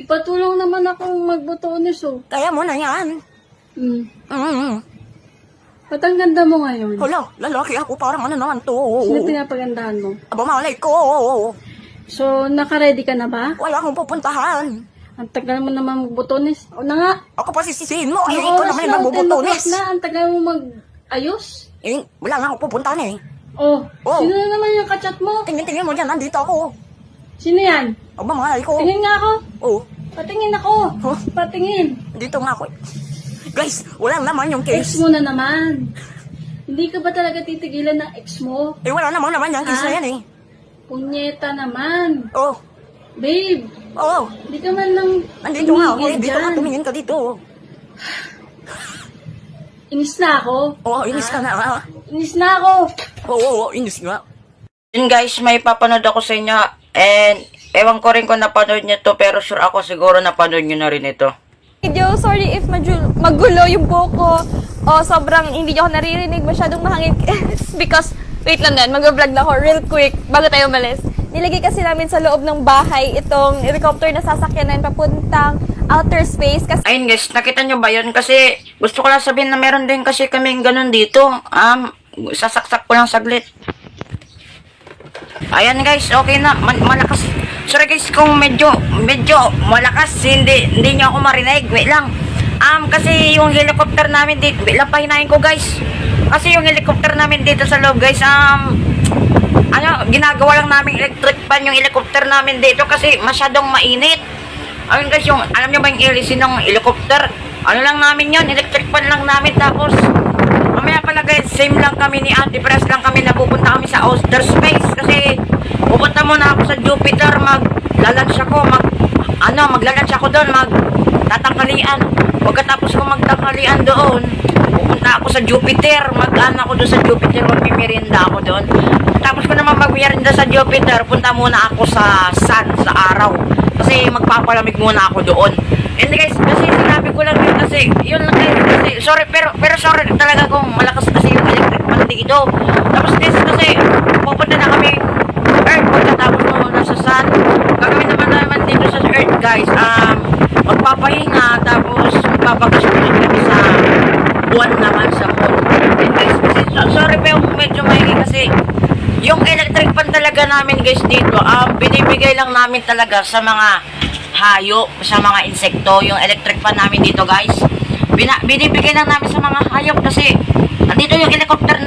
Babe, patulong naman akong magbotones, oh. Kaya mo na yan. Ba't ang ganda mo ngayon? Hala, lalaki ako, parang ano naman to. Sino pinapagandahan mo? Aba, malay ko. So, naka-ready ka na ba? Wala akong pupuntahan. Ang tagal mo naman magbotones. O na nga. Ako pa sisisihin mo. Ay, Ano ikaw oras naman na? yung 10 magbubutones. o'clock na. Ang tagal mo mag-ayos. Eh, wala nga akong pupuntahan eh. Oh, Oh. sino na naman yung kachat mo? Tingin mo dyan, nandito ako. Sino yan? Aba, malay ko. Tingin nga ako. Oo, Patingin ako. Huh? Patingin. dito nga ako eh. Guys, wala naman yung Ex case. mo na naman. Hindi ka ba talaga titigilan ng ex mo? Eh, wala naman yung case na yan eh. Punyeta naman. Oh, Babe, oh. hindi ka man lang Nandito nga ako eh. tumigil Dito nga, dyan. tumingin ka dito. Inis na ako. Oh, inis ka na ha. Inis na ako. Oo, inis nga. Yun guys, may papanood ako sa inyo. And ewan ko rin kung napanood nyo to, pero sure ako siguro napanood nyo na rin ito. Video, sorry if magulo yung buhok ko. O sobrang hindi nyo ako naririnig, masyadong mahangin. Because, wait lang din, mag-vlog na ako real quick bago tayo umalis. Nilagay kasi namin sa loob ng bahay itong helicopter na sasakyanan papuntang outer space. Kasi Ayun guys, nakita nyo ba yun? Kasi gusto ko lang sabihin na meron din kasi kaming ganun dito. Sasaksak ko lang saglit. Ayan guys, okay na. Malakas. Sorry guys kung medyo malakas. Hindi nyo ako marinig. Wait lang. Kasi yung helicopter namin dito, wait lang pahinahin ko guys. Kasi yung helicopter namin dito sa loob guys, ginagawa lang namin electric fan yung helicopter namin dito kasi masyadong mainit. Ayun guys, alam nyo ba yung ilisin ng helicopter? Ano lang namin yun, electric fan lang namin. Tapos, mamaya pala guys, same lang kami ni Ate Pres lang kami, napupunta kami sa outer space. Kasi, pupunta muna ako sa Jupiter, maglalunch ako doon, magtatangkalian. Pagkatapos ko magtangkalian doon, pupunta ako sa Jupiter, ako doon sa Jupiter, magmimerienda ako doon. Tapos ko naman magmerienda sa Jupiter, punta muna ako sa sun, sa araw. Kasi magpapalamig muna ako doon. And guys, kasi sinabi ko lang yun kasi, yun lang guys, kasi, sorry, pero sorry talaga kung malakas kasi yung electric fan dito. Tapos guys, kasi pupunta na kami Earth, pagkatapos mo nasa sun, gagawin naman dito sa Earth guys, magpapahinga, tapos magpapakasulit kami sa buwan naman sa moon. And guys, kasi, sorry pero medyo mahingi kasi, yung electric fan talaga namin guys dito, binibigay lang namin talaga sa mga hayop, sa mga insekto, yung electric fan namin dito guys. Binibigay lang namin sa mga hayop kasi andito yung helicopter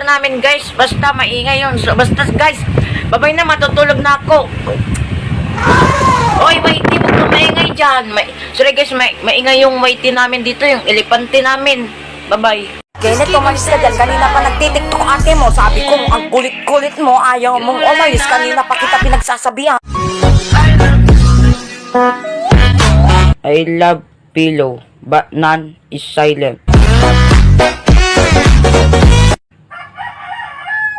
namin guys, basta maingay yun. So, basta guys, babay na, matutulog na ako. Oy, maiti mo maingay dyan. Sorry guys, maingay yung maiti namin dito, yung elepante namin. Bye-bye. Kenneth, umalis ka dyan. Kanina pa nagtitiktok ate mo. Sabi ko, ang kulit-kulit mo. Ayaw mong umalis. Kanina pa kita pinagsasabihan. I love pillow, but none is silent.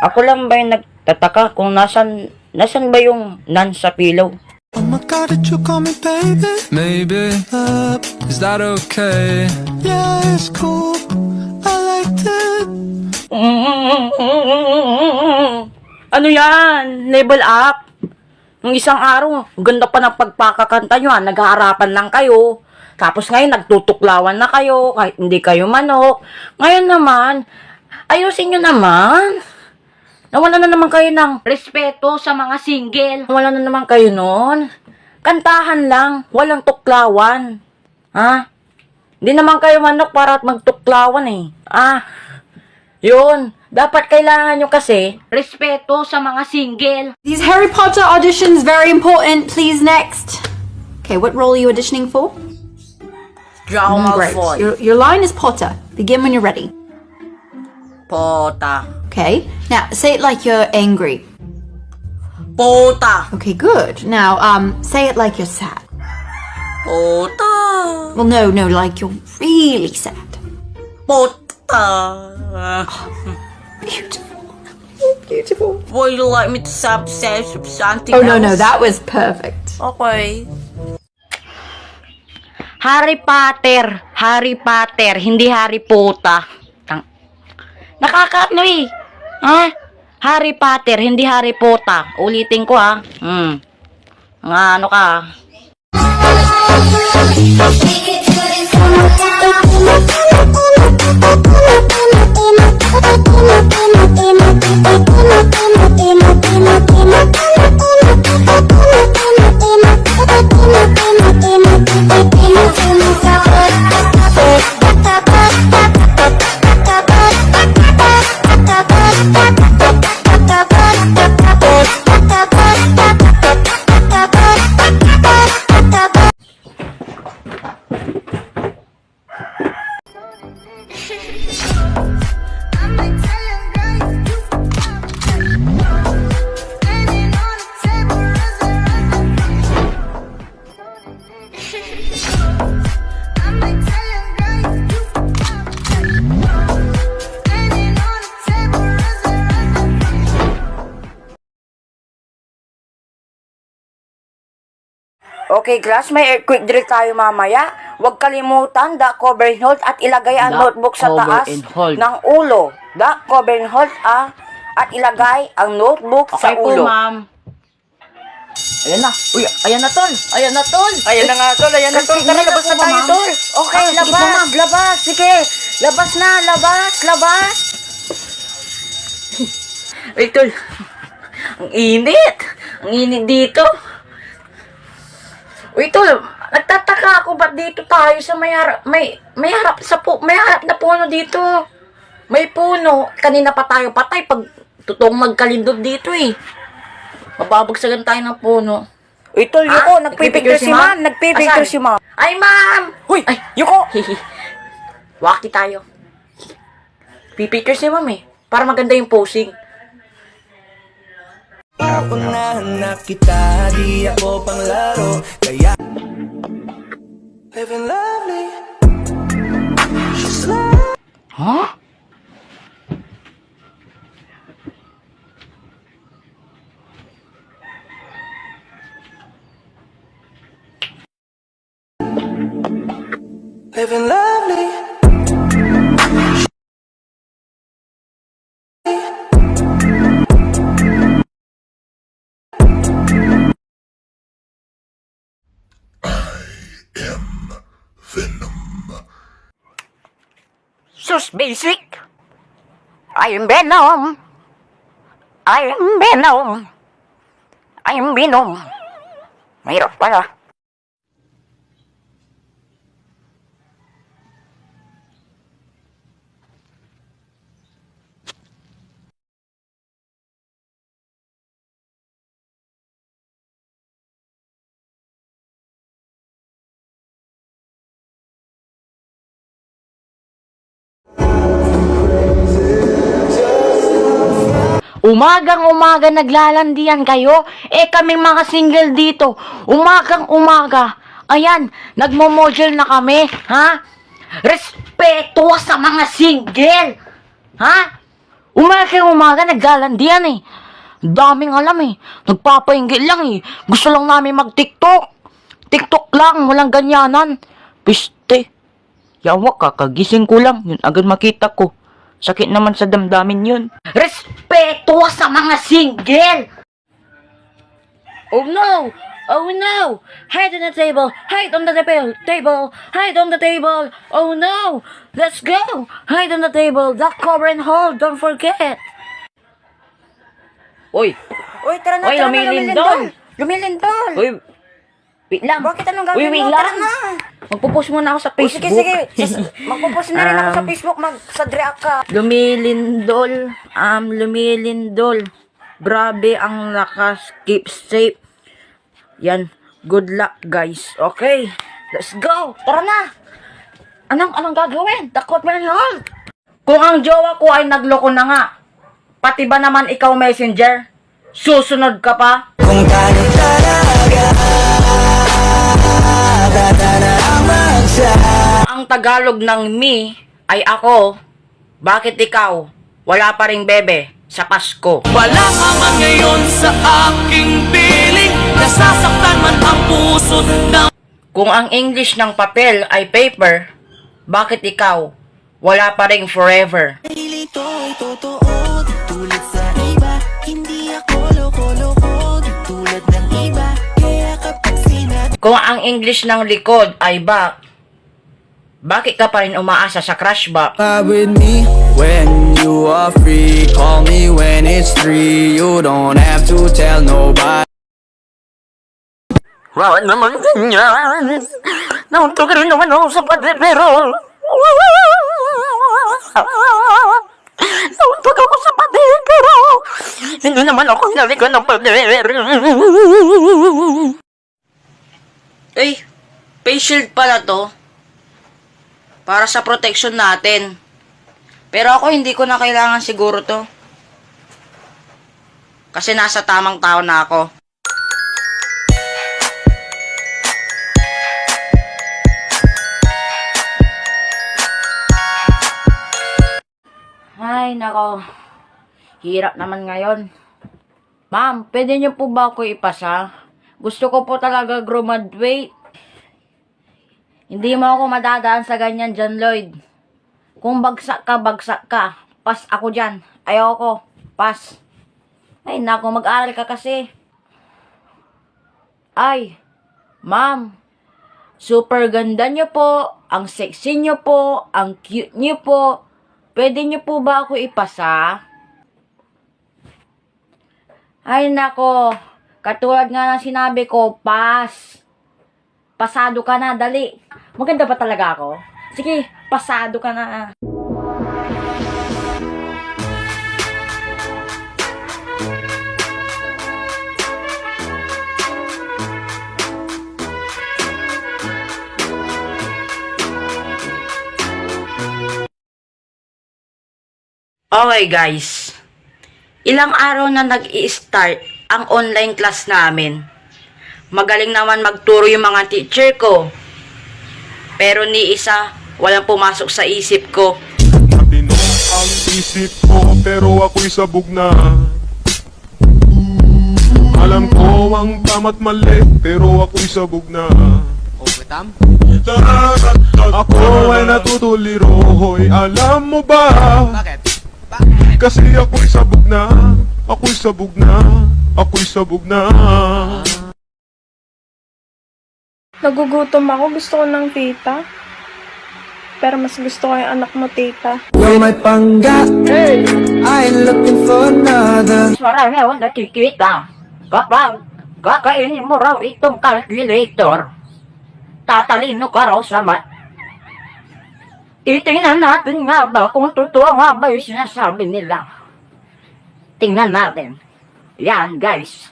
Ako lang ba yung nagtataka kung nasan ba yung none sa pillow? Oh my god, did you call me baby? Maybe, is that okay? Yeah, it's cool, I liked it. Ano yan? Level up? Nung isang araw, ganda pa ng pagpakakanta nyo, naghaharapan lang kayo. Tapos ngayon, nagtutuklawan na kayo, kahit hindi kayo manok. Ngayon naman, ayusin nyo naman. Nawala na naman kayo ng respeto sa mga single. Nawala na naman kayo nun. Kantahan lang, walang tuklawan. Ha? Hindi naman kayo manok para magtuklawan eh. Yun. Dapat kailangan nyo kasi respeto sa mga single. These Harry Potter auditions very important. Please next. Okay, what role are you auditioning for? Draco Great. Malfoy. Your line is Potter. Begin when you're ready. Pota. Okay. Now say it like you're angry. Pota. Okay, good. Now say it like you're sad. Pota. Well, no, like you're really sad. Pota. Beautiful. Beautiful. Would you like me to say something Oh else? no, that was perfect. Okay. Harry Potter, hindi Harry Potter. Nakakaano eh. Ha? Harry Potter, hindi Harry Potter. Ulitin ko ha. Nga ano ka. Okay, class, may earthquake drill tayo mamaya. Huwag kalimutan, the cover and hold at ilagay ang The notebook sa cover taas and hold. ng ulo. The cover and hold at ilagay ang notebook sa Okay po, ulo. ma'am. Ayan na. Uy, ayan na, tol. Ayan na, tol. Ayan na nga, tol. Ayan na, tol. Tara, labas na tayo, tol. Okay, Sige po, labas, ma'am. labas. Sige, labas na, labas, labas. Uy, tol. Ang init. Ang init dito. Uy, tol. Nagtataka ako ba't dito tayo sa may harap na puno dito. May puno. Kanina pa tayo patay pag totoong magkalindog dito eh. Mababagsagan tayo ng puno. Uy, tol, Yuko, nagpipicture si ma'am. Asan? Nagpipicture si ma'am. Ay, ma'am! Huy, Ay, Yuko. Waki tayo. Pipicture si ma'am eh. Para maganda yung posing. Unahan na kita, di ako panglaro. Kaya living lovely. She's like Huh? living lovely. Sus basic. I am Venom. I am Venom. I am Venom. Mahirap pala. Umagang-umaga naglalandian kayo. Kaming mga single dito. Umagang-umaga. Ayan, nagmo-module na kami. Ha? Respeto sa mga single. Ha? Umagang-umaga naglalandian eh. Daming alam eh. Nagpapainggit lang eh. Gusto lang namin mag-TikTok. TikTok lang, walang ganyanan. Piste. Yawa, kakagising ko lang. Yun agad makita ko. Sakit naman sa damdamin yun. Respeto sa mga single! Oh no! Oh no! Hide on the table! Hide on the table! Hide on the table! Oh no! Let's go! Hide on the table! Duck, cover, and hold! Don't forget! Uy! Uy, tara na, Uy, tara na, lumilindol! Lumilindol. Uy! Wait lang! Bakit anong gagawin Uy, wait mo? lang! Tara na. Magpo-post muna ako sa Uy, Facebook. sige. Magpo-post na rin ako sa Facebook. Mag-react ka. Lumilindol. Grabe ang lakas. Keep safe. Yan. Good luck, guys. Okay. Let's go. Tara na. Anong gagawin? Takot mo na yun. Kung ang jowa ko ay nagloko na nga, pati ba naman ikaw messenger? Susunod ka pa? kung tayo talaga. Bata na ang Ang Tagalog ng me ay ako. Bakit ikaw? Wala pa ring bebe sa Pasko. Wala ka man ngayon sa aking piling. Nasasaktan man ang puso't ng Kung ang English ng papel ay paper, bakit ikaw? Wala pa ring forever. Ito ay totoo, di tulad sa iba. Hindi ako loko-loko, di tulad ng iba. Kaya Kung ang English ng likod ay back, bakit ka pa rin umaasa sa crush back? With me when you are free, call me when it's 3. You don't have to tell nobody. Wow, naman ganyan. Naunto ka rin naman ako sa padero. Naunto ako sa padero. Hindi naman ako hinalikan ng padero. Ay, face shield pala to. Para sa protection natin. Pero ako hindi ko na kailangan siguro to. Kasi nasa tamang tao na ako. Ay, nako. Hirap naman ngayon. Ma'am, pwede niyo po ba ako ipasa? Gusto ko po talaga graduate. Hindi mo ako madadaan sa ganyan dyan, Lloyd. Kung bagsak ka, bagsak ka. Pas ako dyan. Ayoko. Pas. Ay, nako, mag-aral ka kasi. Ay, ma'am. Super ganda niyo po. Ang sexy niyo po. Ang cute niyo po. Pwede niyo po ba ako ipasa? Ay, nako. Katulad nga ng sinabi ko, pas. Pasado ka na, dali. Maganda ba talaga ako? Sige, pasado ka na. Okay guys, ilang araw na nag-i-start ang online class namin. Magaling naman magturo yung mga teacher ko. Pero ni isa, walang pumasok sa isip ko. Matino ang isip ko pero ako'y sabog na. Alam ko ang tama't mali pero ako'y sabog na. Ako ay natutuliro, hoy, alam mo ba? Bakit? Kasi ako'y sabog na, ako'y sabog na, ako'y sabog na. Nagugutom ako. Gusto ko ng tita. Pero mas gusto ko yung anak mo, tita. You're my pangga, I ain't looking for another. Marami ako nakikita. Kapag kakainin mo raw itong calculator, tatalino ka raw sa mat. Titingnan natin nga ba kung totoo nga ba yung sinasabi nila. Tingnan natin. Yan guys.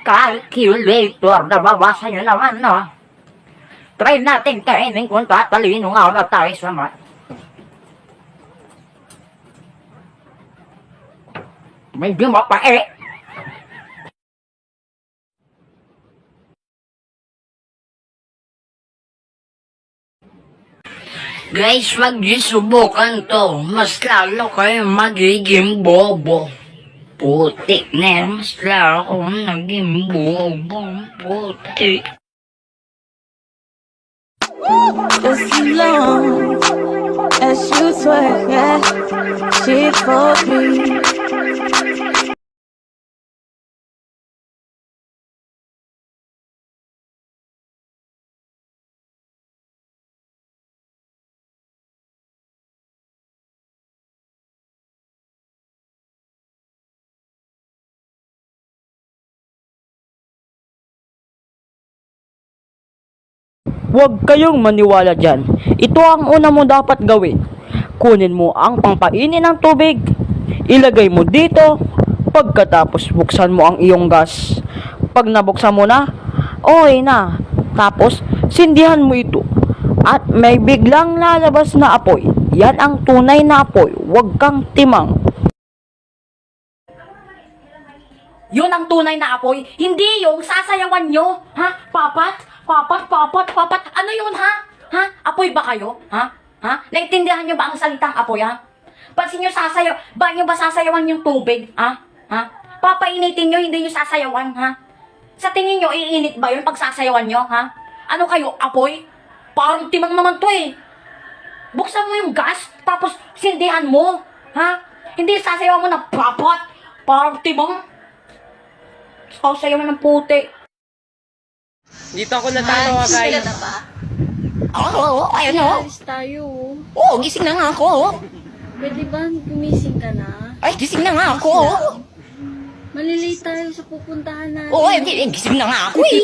Calculator. Nababasa nyo naman, no? Try natin kainin kung tatalino nga ba tayo sa mat. Medyo mapait. Guys, wag niyo subukan to. Mas lalo kayo magiging bobo. Putik na yan. Mas lalo akong naging bobo. Putik. Just as long as you twerk, yeah, shit for me. Huwag kayong maniwala dyan. Ito ang una mo dapat gawin. Kunin mo ang pangpainin ng tubig. Ilagay mo dito. Pagkatapos buksan mo ang iyong gas. Pag nabuksan mo na, okay na. Tapos, sindihan mo ito. At may biglang lalabas na apoy. Yan ang tunay na apoy. Huwag kang timang. Yun ang tunay na apoy. Hindi yung sasayawan nyo. Ha? Papat? Papat, papat, papat. Ano yun, ha? Ha? Apoy ba kayo? Ha? Ha? Naintindihan nyo ba ang salitang apoy, ha? Pansin nyo sasayaw? Ba nyo ba sasayawan yung tubig? Ha? Ha? Papainitin nyo, hindi nyo sasayawan, ha? Sa tingin nyo, iinit ba yun pag sasayawan nyo, ha? Ano kayo, apoy? Parang timang naman to, eh. Buksan mo yung gas, tapos sindihan mo, ha? Hindi sasayawan mo na papat. Parang timang. Sasayawan ng puti. Dito ako natatawa, guys. na ba? Oo, ayun o. Alis tayo. Oo, gising na nga ako. Pwede ba gumising ka na? Ay, gising na nga ako. Malilate tayo sa pupuntahan natin. Oo, gising na nga ako eh.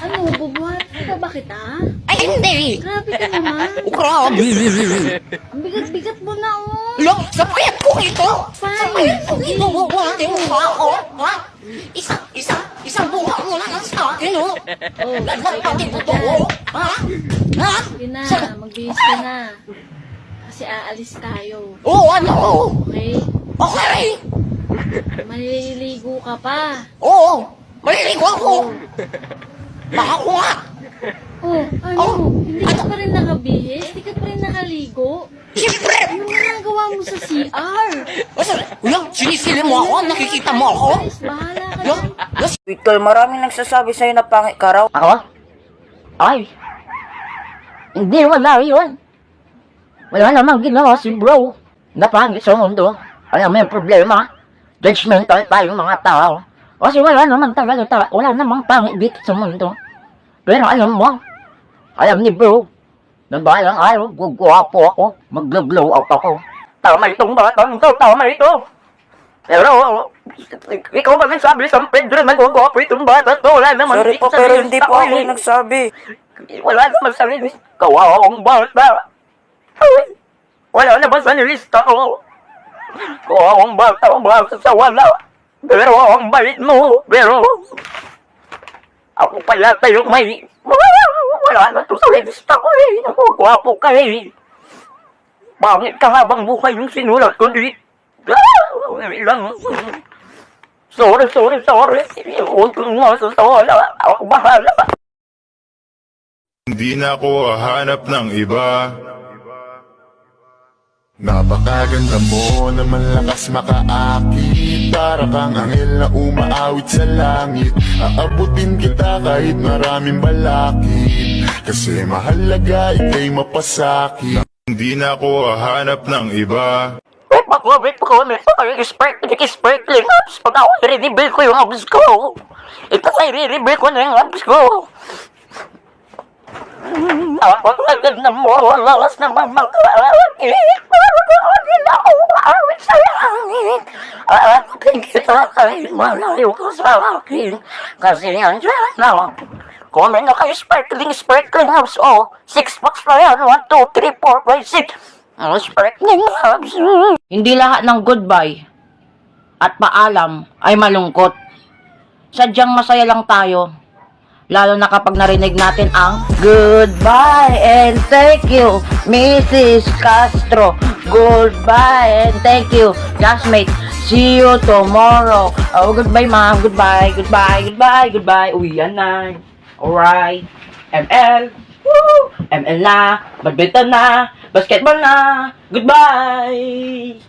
Ano, bubuhat ka ba kita? Ay, hindi. Grabe ka naman. Grabe. Ang bigat-bigat mo na, oh. Lo, sa payat ko ito. Fine. Sa payat ko ito. Bubuhatin mo ba ako? Ha? Isang buha mo lang ang sa akin, oh. Oh, Lahat natin totoo. Ha? Ha? sige na, magbihis ka na. Kasi aalis tayo. Oo, ano? Okay? Okay. Maliligo ka pa. Oo, maliligo ako. Baka ko nga. Oh, ano? Hindi ka pa rin nakabihis? Hindi ka pa rin nakaligo? Siyempre. Ano ginagawa mo sa CR? Ulang, sinisili mo ako. Nakikita mo ako. Guys, bahala ka Lo, dyan. Tol, maraming nagsasabi sa'yo na pangit ka raw. Ako? Ay. Hindi, wala yun. Wala namang ginawa si bro. Napangit sa mundo. Alam mo yung problema. Judgmental tayong mga tao. Kasi wala naman talaga, wala namang pangit dito sa mundo. Pero alam mo, alam ni bro, na balang araw, gugwapo ako, mag-glow out ako. Tama itong batang ito, tama ito. Pero, ikaw ba nagsabi sa Pedro na gugwapo itong bata to? Wala naman. Sorry po, pero hindi po ako yung nagsabi. Wala naman sa list. Kawawang bata. Ay, wala naman sa lista ko. Kawawang bata, sa wala. Pero ang bait mo, pero ako pala tayo may wala na to sa lista ko eh. Ako, gwapo ka eh. Pangit ka habang buhay yung sinulat ko di. Lang. Sorry. Huwag kong masasawa. Ako bahala. Hindi na ako hahanap ng iba. Napakaganda mo na malakas makaakit. Para kang anghel na umaawit sa langit. Aabutin kita kahit maraming balakid. Kasi mahalaga ika'y mapasakit. Hindi na ako hahanap ng iba. Wait pa ko. Sparkling abs. Pag ako i-reveal ko yung abs ko. Ito ay i-reveal ko na yung abs ko. Napakaganda mo. Lalas naman mag-alakit. Hindi na ako maawit sa langit. Aabutin kita kahit malayo ka sa akin. Kasi andyan na. Comment na kayo sparkling abs. Oh, 6 packs na yan. 1, 2, 3, 4, 5, 6. Sparkling abs. Hindi lahat ng goodbye at paalam ay malungkot. Sadyang masaya lang tayo. Lalo na kapag narinig natin ang goodbye and thank you, Mrs. Castro. Goodbye and thank you, classmate. See you tomorrow. Oh, goodbye, ma'am. Goodbye. Uwian na. Alright. ML. Woo! ML na. Badminton na. Basketball na. Goodbye.